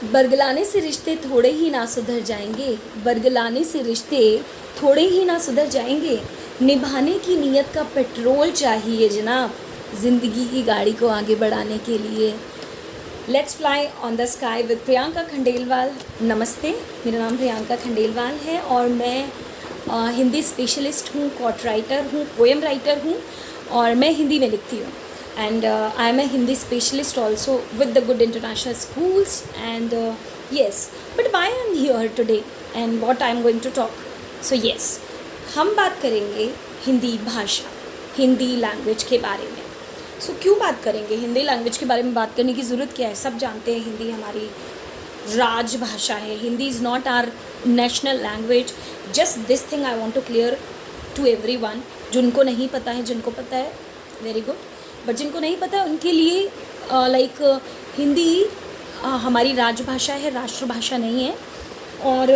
बरगलाने से रिश्ते थोड़े ही ना सुधर जाएंगे, बरगलाने से रिश्ते थोड़े ही ना सुधर जाएंगे। निभाने की नीयत का पेट्रोल चाहिए जनाब, ज़िंदगी की गाड़ी को आगे बढ़ाने के लिए। Let's fly on the sky with Priyanka Khandelwal. नमस्ते, मेरा नाम प्रियंका खंडेलवाल है और मैं हिंदी स्पेशलिस्ट हूँ, कॉट राइटर हूँ, पोएम राइटर हूँ और मैं हिंदी में लिखती हूँ। And I am a Hindi specialist also with the good international schools and yes, but why I am here today and what I am going to talk. So yes, हम बात करेंगे हिंदी भाषा, हिंदी लैंग्वेज के बारे में। So क्यों बात करेंगे हिंदी लैंग्वेज के बारे में? बात करने की ज़रूरत क्या है? सब जानते हैं हिंदी हमारी राजभाषा है। Hindi is not our national language. Just this thing I want to clear to everyone. जिनको नहीं पता है, जिनको पता है वेरी गुड, बट जिनको नहीं पता है उनके लिए हिंदी हमारी राजभाषा है, राष्ट्रभाषा नहीं है। और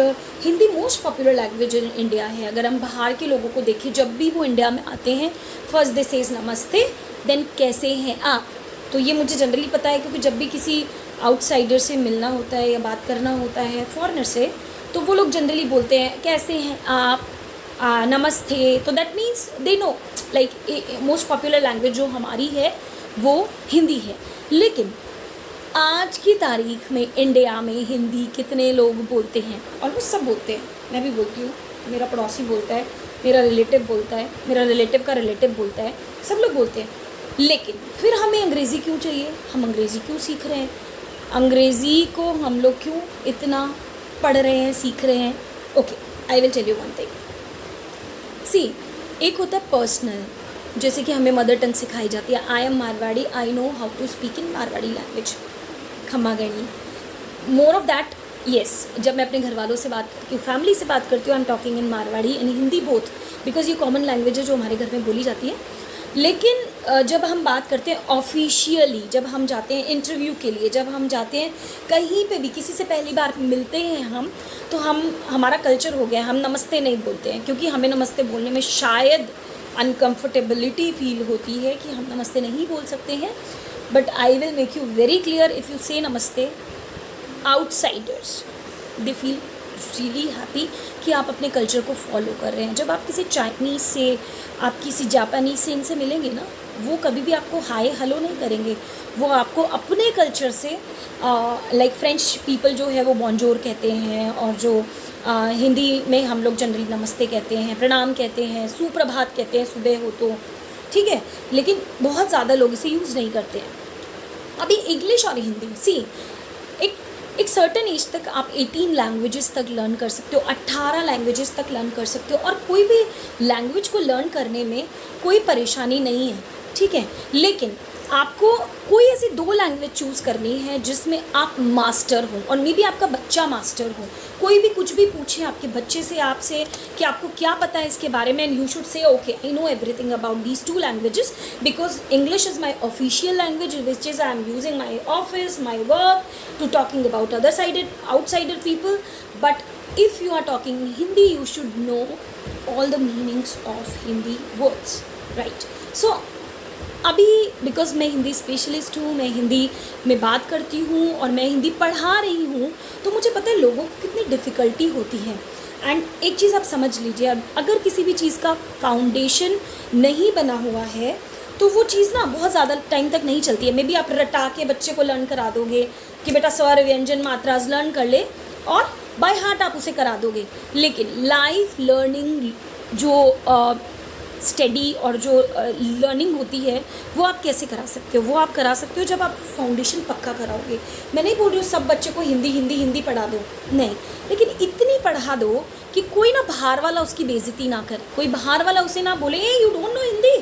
Hindi most popular language in India है। अगर हम बाहर के लोगों को देखें, जब भी वो इंडिया में आते हैं, फर्स्ट दे सेज नमस्ते, देन कैसे हैं आप। तो ये मुझे जनरली पता है क्योंकि जब भी किसी आउटसाइडर से मिलना होता है या बात करना होता है फॉरेनर से, तो वो लोग जनरली बोलते हैं कैसे हैं आप, नमस्ते। तो that means they know most popular language जो हमारी है वो हिंदी है। लेकिन आज की तारीख में इंडिया में हिंदी कितने लोग बोलते हैं? ऑलमोस्ट सब बोलते हैं। मैं भी बोलती हूँ, मेरा पड़ोसी बोलता है, मेरा रिलेटिव बोलता है, मेरा रिलेटिव का रिलेटिव बोलता है, सब लोग बोलते हैं। लेकिन फिर हमें अंग्रेज़ी क्यों चाहिए? हम अंग्रेज़ी क्यों सीख रहे हैं? अंग्रेज़ी को हम लोग क्यों इतना पढ़ रहे हैं, सीख रहे हैं? Okay, I will tell you one thing. See, एक होता है पर्सनल, जैसे कि हमें मदर टंग सिखाई जाती है। I am Marwari, I know how to speak in Marwari language, खम्मा गणी, मोर ऑफ दैट। येस, जब मैं अपने घर वालों से बात करती हूँ, फैमिली से बात करती हूँ, I am talking in Marwari and Hindi both, because ये कॉमन लैंग्वेज है जो हमारे घर में बोली जाती है। लेकिन जब हम बात करते हैं ऑफिशियली, जब हम जाते हैं इंटरव्यू के लिए, जब हम जाते हैं कहीं पे भी, किसी से पहली बार मिलते हैं हम, तो हमारा कल्चर हो गया, हम नमस्ते नहीं बोलते हैं क्योंकि हमें नमस्ते बोलने में शायद अनकम्फर्टेबिलिटी फील होती है कि हम नमस्ते नहीं बोल सकते हैं। But I will make you very clear, if you से नमस्ते, outsiders they feel really happy कि आप अपने कल्चर को फॉलो कर रहे हैं। जब आप किसी चाइनीज़ से, आप किसी जापानीज़ से इनसे मिलेंगे ना, वो कभी भी आपको हाय हेलो नहीं करेंगे, वो आपको अपने कल्चर से लाइक फ्रेंच पीपल जो है वो बॉन्जोर कहते हैं, और जो हिंदी में हम लोग जनरली नमस्ते कहते हैं, प्रणाम कहते हैं, सुप्रभात कहते हैं सुबह हो तो, ठीक है। लेकिन बहुत ज़्यादा लोग इसे यूज़ नहीं करते हैं। अभी इंग्लिश और हिंदी, सी, एक सर्टन एज तक आप 18 लैंग्वेजेस तक लर्न कर सकते हो, 18 लैंग्वेजेस तक लर्न कर सकते हो, और कोई भी लैंग्वेज को लर्न करने में कोई परेशानी नहीं है, ठीक है। लेकिन आपको कोई ऐसी 2 लैंग्वेज चूज़ करनी है जिसमें आप मास्टर हो, और मे बी आपका बच्चा मास्टर हो। कोई भी कुछ भी पूछे आपके बच्चे से, आपसे कि आपको क्या पता है इसके बारे में, and you should say okay I know everything about these 2 languages, because English is my official language which is I am using my office, my work, to talking about outsider people. But if you are talking Hindi, you should know all the meanings of Hindi words, right? So अभी because मैं Hindi specialist हूँ, मैं हिंदी में बात करती हूँ और मैं हिंदी पढ़ा रही हूँ, तो मुझे पता है लोगों को कितनी डिफ़िकल्टी होती है। एंड एक चीज़ आप समझ लीजिए, अगर किसी भी चीज़ का फाउंडेशन नहीं बना हुआ है तो वो चीज़ ना बहुत ज़्यादा टाइम तक नहीं चलती है। मे बी आप रटा के बच्चे को लर्न करा दोगे कि बेटा स्वर, व्यंजन, मात्रास लर्न कर ले, और बाय हार्ट आप उसे करा दोगे। लेकिन लाइफ लर्निंग जो स्टडी और जो लर्निंग होती है वो आप कैसे करा सकते हो? वो आप करा सकते हो जब आप फाउंडेशन पक्का कराओगे। मैं नहीं बोल रही हूँ सब बच्चे को हिंदी पढ़ा दो, नहीं, लेकिन इतनी पढ़ा दो कि कोई ना बाहर वाला उसकी बेइज्जती ना करे, कोई बाहर वाला उसे ना बोले ए you don't know Hindi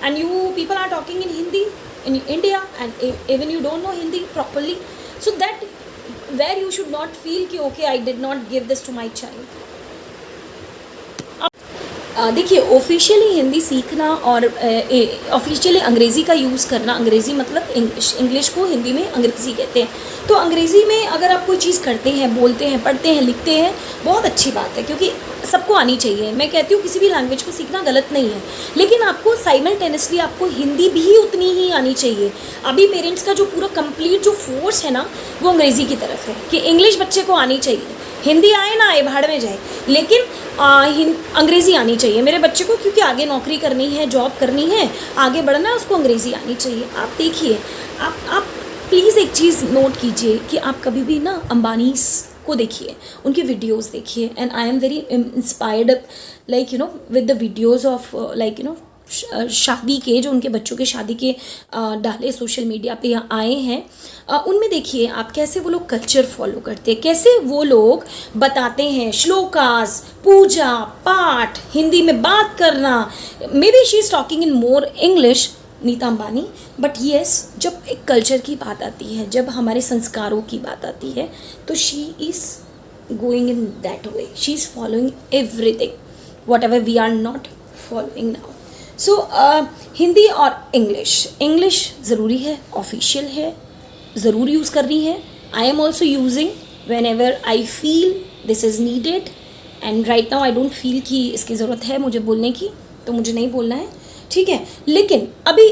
and you people are talking in Hindi in India and even you don't know Hindi properly, so that where you should not feel कि okay I did not give this to my child. देखिए, officially Hindi सीखना और officially अंग्रेज़ी का use करना, अंग्रेज़ी मतलब English, English को हिंदी में अंग्रेज़ी कहते हैं। तो अंग्रेज़ी में अगर आप कोई चीज़ करते हैं, बोलते हैं, पढ़ते हैं, लिखते हैं, बहुत अच्छी बात है, क्योंकि सबको आनी चाहिए। मैं कहती हूँ किसी भी लैंग्वेज को सीखना गलत नहीं है, लेकिन आपको साइमल्टेनियसली आपको हिंदी भी उतनी ही आनी चाहिए। अभी पेरेंट्स का जो पूरा कंप्लीट जो फोर्स है ना, वो अंग्रेज़ी की तरफ है कि इंग्लिश बच्चे को आनी चाहिए, हिंदी आए ना आए भाड़ में जाए, लेकिन अंग्रेज़ी आनी चाहिए मेरे बच्चे को, क्योंकि आगे नौकरी करनी है, जॉब करनी है, आगे बढ़ना है, उसको अंग्रेज़ी आनी चाहिए। आप देखिए, आप प्लीज़ एक चीज़ नोट कीजिए कि आप कभी भी ना अंबानीस को देखिए, उनके वीडियोस देखिए, and I am very inspired like with the videos of like शादी के, जो उनके बच्चों के शादी के डाले सोशल मीडिया पे आए हैं, उनमें देखिए आप कैसे वो लोग कल्चर फॉलो करते हैं, कैसे वो लोग बताते हैं श्लोकास, पूजा पाठ, हिंदी में बात करना। Maybe she is talking in more English, Nita Ambani, but yes, जब एक कल्चर की बात आती है, जब हमारे संस्कारों की बात आती है, तो she is going in that way, she is following everything whatever we are not following now. So Hindi और इंग्लिश ज़रूरी है, ऑफिशियल है, ज़रूर यूज़ करनी है। I am also using when ever I feel this is needed, and right now I don't feel कि इसकी ज़रूरत है मुझे बोलने की, तो मुझे नहीं बोलना है, ठीक है। लेकिन अभी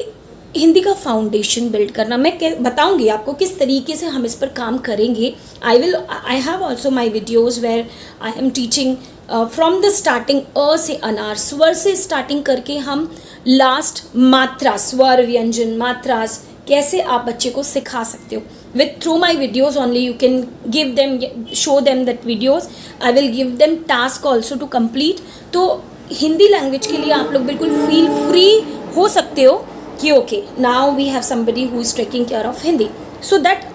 हिंदी का फाउंडेशन बिल्ड करना, मैं बताऊंगी आपको किस तरीके से हम इस पर काम करेंगे। I have also my videos where I am teaching from the starting अ से अनार, स्वर से स्टार्टिंग करके हम लास्ट मात्रा, स्वर, व्यंजन, मात्रास कैसे आप बच्चे को सिखा सकते हो। With through my videos only you can give them, show them that videos, I will give them task also to complete. तो हिंदी लैंग्वेज के लिए आप लोग बिल्कुल फील फ्री हो सकते हो कि okay, now we have somebody who is taking care of Hindi, so that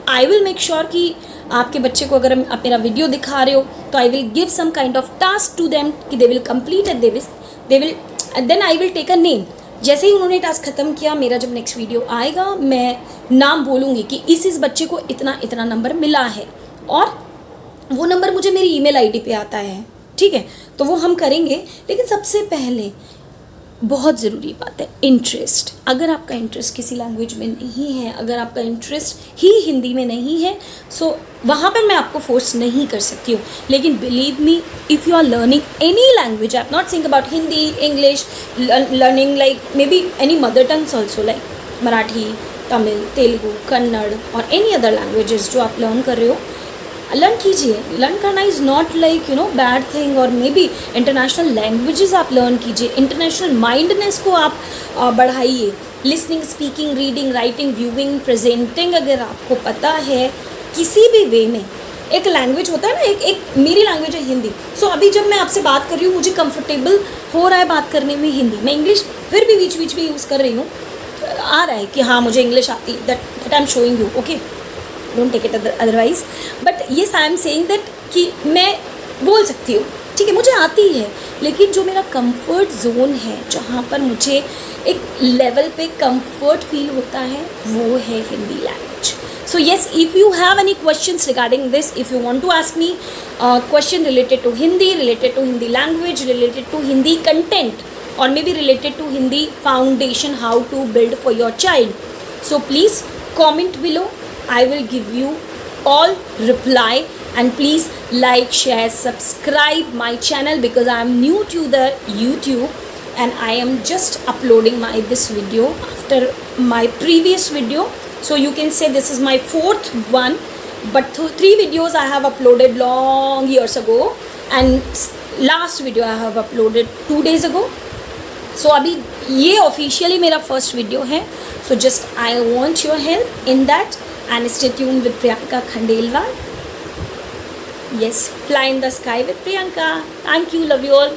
I will make sure कि आपके बच्चे को अगर आप मेरा वीडियो दिखा रहे हो, तो I will give some kind of task to them कि they will complete and they will then I will take a name. जैसे ही उन्होंने टास्क ख़त्म किया, मेरा जब नेक्स्ट वीडियो आएगा, मैं नाम बोलूँगी कि इस बच्चे को इतना इतना नंबर मिला है, और वो नंबर मुझे मेरी ईमेल आईडी पे आता है, ठीक है। तो वो हम करेंगे, लेकिन सबसे पहले बहुत ज़रूरी बात है इंटरेस्ट। अगर आपका इंटरेस्ट किसी लैंग्वेज में नहीं है, अगर आपका इंटरेस्ट ही हिंदी में नहीं है, सो वहाँ पर मैं आपको फोर्स नहीं कर सकती हूँ। लेकिन believe me, if you are learning any language, I am not saying about Hindi, English, learning like maybe any mother tongues also, like Marathi, Tamil, Telugu, Kannada और एनी अदर लैंग्वेजेस जो आप लर्न कर रहे हो, लर्न कीजिए। लर्न करना is not like bad thing, और may be international languages आप लर्न कीजिए, इंटरनेशनल माइंडनेस को आप बढ़ाइए। Listening, speaking, reading, writing, viewing, presenting, अगर आपको पता है किसी भी वे में, एक लैंग्वेज होता है ना, एक मेरी लैंग्वेज है हिंदी। सो अभी जब मैं आपसे बात कर रही हूँ, मुझे कंफर्टेबल हो रहा है बात करने में हिंदी, मैं इंग्लिश फिर भी बीच बीच में यूज़ कर रही हूँ, आ रहा है कि हाँ मुझे इंग्लिश आती है, that I am showing you, okay, don't take it otherwise, but yes I am saying that कि मैं बोल सकती हूँ, ठीक है, मुझे आती है। लेकिन जो मेरा कंफर्ट जोन है, जहाँ पर मुझे एक लेवल पे कंफर्ट फील होता है, वो है Hindi language. So yes, if you have any questions regarding this, if you want to ask me question related to Hindi, related to Hindi language, related to Hindi content, or maybe related to Hindi foundation, how to build for your child, so please comment below. I will give you all reply, and please like, share, subscribe my channel, because I am new to the YouTube and I am just uploading this video after my previous video, so you can say this is my 4th one, but 3 videos I have uploaded long years ago, and last video I have uploaded 2 days ago. सो अभी ये officially मेरा first video है, so just I want your help in that, and stay tune with Priyanka Khandelwal. Yes, fly in the sky with Priyanka. Thank you, love you all.